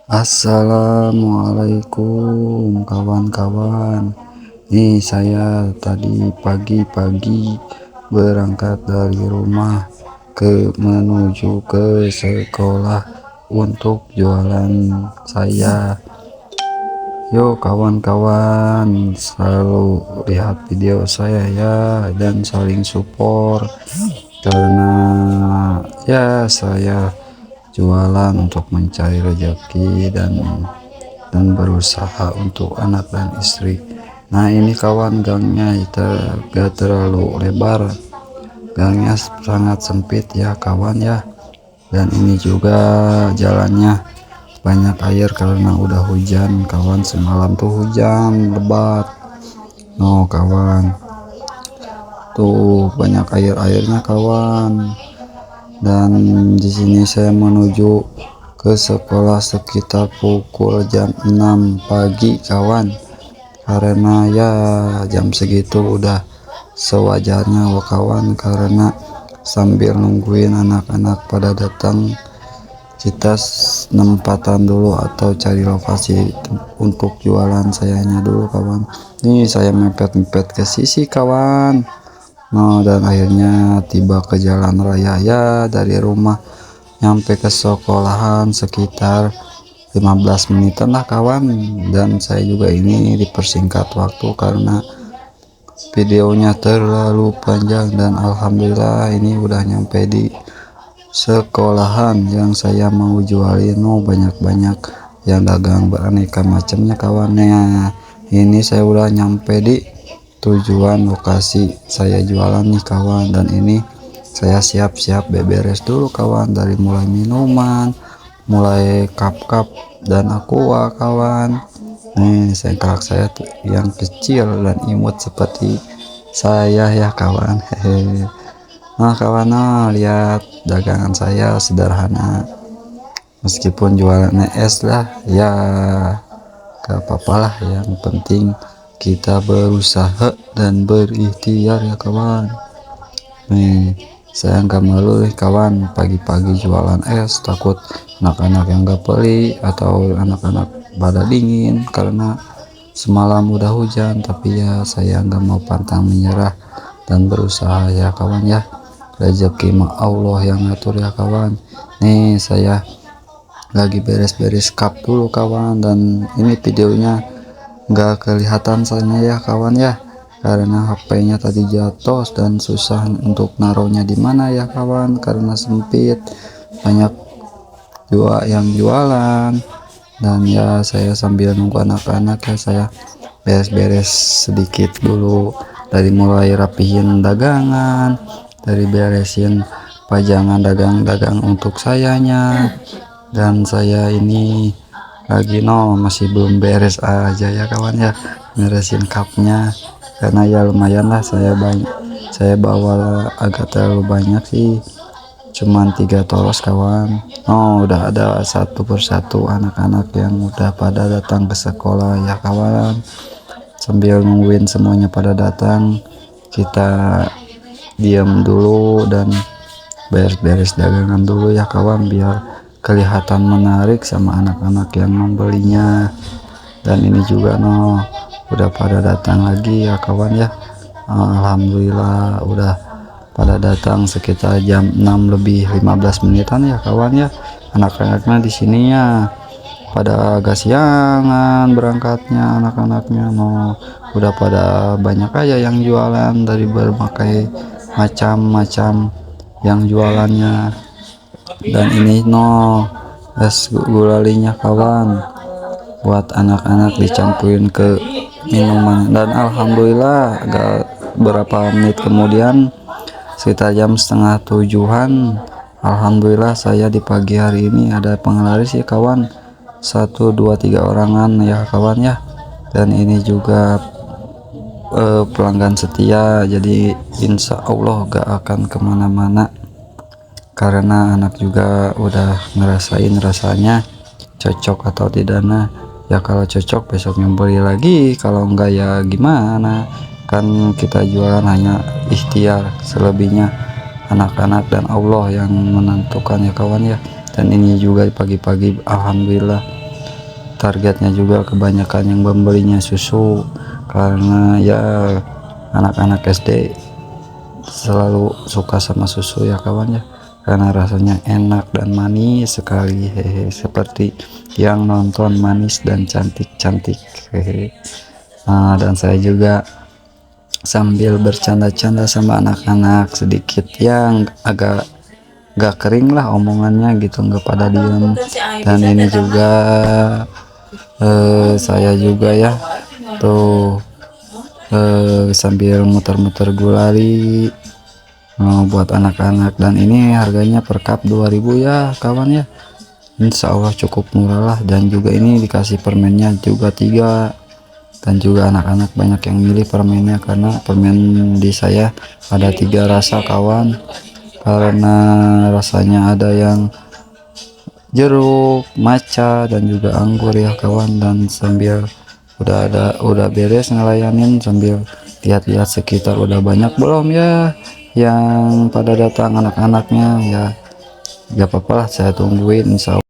Assalamualaikum kawan-kawan. Nih saya tadi pagi-pagi berangkat dari rumah menuju ke sekolah untuk jualan saya. Yuk kawan-kawan, selalu lihat video saya ya dan saling support, karena ya saya jualan untuk mencari rezeki dan berusaha untuk anak dan istri. Nah ini kawan, gangnya gak terlalu lebar, gangnya sangat sempit ya kawan ya. Dan ini juga jalannya banyak air karena udah hujan kawan, semalam tuh hujan lebat. No kawan, tuh banyak airnya kawan. Dan di sini saya menuju ke sekolah sekitar pukul jam 6 pagi kawan, karena ya jam segitu udah sewajarnya kawan, karena sambil nungguin anak-anak pada datang kita nempatan dulu atau cari lokasi untuk jualan sayanya dulu kawan. Nih saya mepet-mepet ke sisi kawan. Nah dan akhirnya tiba ke jalan raya ya, dari rumah nyampe ke sekolahan sekitar 15 menitan lah kawan. Dan saya juga ini dipersingkat waktu karena videonya terlalu panjang, dan alhamdulillah ini udah nyampe di sekolahan yang saya mau jualin. Banyak-banyak yang dagang beraneka macamnya kawannya. Ini saya udah nyampe di tujuan lokasi saya jualan nih kawan, dan ini saya siap-siap beberes dulu kawan, dari mulai minuman, mulai cup-cup dan aqua kawan. Nih sengklak saya tuh yang kecil dan imut seperti saya ya kawan. Hehe. Nah kawan, lihat dagangan saya sederhana, meskipun jualannya es lah ya gak apa-apa lah, yang penting kita berusaha dan berikhtiar ya kawan. Nih saya nggak malu nih kawan, pagi-pagi jualan es, takut anak-anak yang gak beli atau anak-anak pada dingin karena semalam udah hujan. Tapi ya saya nggak mau pantang menyerah dan berusaha ya kawan ya. Rezeki mah Allah yang ngatur ya kawan. Nih saya lagi beres-beres cup dulu kawan, dan ini videonya nggak kelihatan saya ya kawan ya, karena HP-nya tadi jatuh dan susah untuk naruhnya di mana ya kawan, karena sempit, banyak dua yang jualan. Dan ya saya sambil nunggu anak-anak ya, saya beres-beres sedikit dulu, dari mulai rapihin dagangan, dari beresin pajangan dagang-dagang untuk sayanya. Dan saya ini lagi masih belum beres aja ya kawan ya, beresin cupnya, karena ya lumayan lah saya bawa agak terlalu banyak sih, cuman 3 toros kawan. Udah ada satu persatu anak-anak yang udah pada datang ke sekolah ya kawan. Sambil nungguin semuanya pada datang, kita diam dulu dan beres-beres dagangan dulu ya kawan, biar kelihatan menarik sama anak-anak yang membelinya. Dan ini juga udah pada datang lagi ya kawan ya. Alhamdulillah udah pada datang sekitar jam 6 lebih 15 menitan ya kawan ya. Anak-anaknya di sininya pada agak siangan berangkatnya, anak-anaknya udah pada banyak aja yang jualan, dari berbagai macam-macam yang jualannya. Dan ini es gulalinya kawan, buat anak-anak dicampurin ke minuman. Dan alhamdulillah agak berapa menit kemudian, sekitar jam setengah 7-an, alhamdulillah saya di pagi hari ini ada penglaris ya kawan, 1 2 3 orangan ya kawan ya. Dan ini juga pelanggan setia, jadi insya Allah gak akan kemana-mana, karena anak juga udah ngerasain rasanya cocok atau tidak. Nah ya kalau cocok besoknya beli lagi, kalau enggak ya gimana, kan kita jualan hanya ikhtiar, selebihnya anak-anak dan Allah yang menentukan ya kawan ya. Dan ini juga pagi-pagi alhamdulillah targetnya juga kebanyakan yang membelinya susu, karena ya anak-anak SD selalu suka sama susu ya kawan ya, karena rasanya enak dan manis sekali, hehe, seperti yang nonton Manis dan Cantik-Cantik, hehe. Nah, dan saya juga sambil bercanda-canda sama anak-anak sedikit yang agak gak kering lah omongannya gitu, nggak pada diem. Dan ini juga saya juga ya tuh sambil muter-muter gulali buat anak-anak, dan ini harganya per cup 2000 ya kawan ya, Insya Allah cukup murah lah. Dan juga ini dikasih permennya juga 3, dan juga anak-anak banyak yang milih permennya karena permen di saya ada 3 rasa kawan, karena rasanya ada yang jeruk, matcha, dan juga anggur ya kawan. Dan sambil udah beres ngelayanin, sambil lihat-lihat sekitar udah banyak belum ya yang pada datang anak-anaknya ya. Gak apa-apa lah, saya tungguin insya Allah.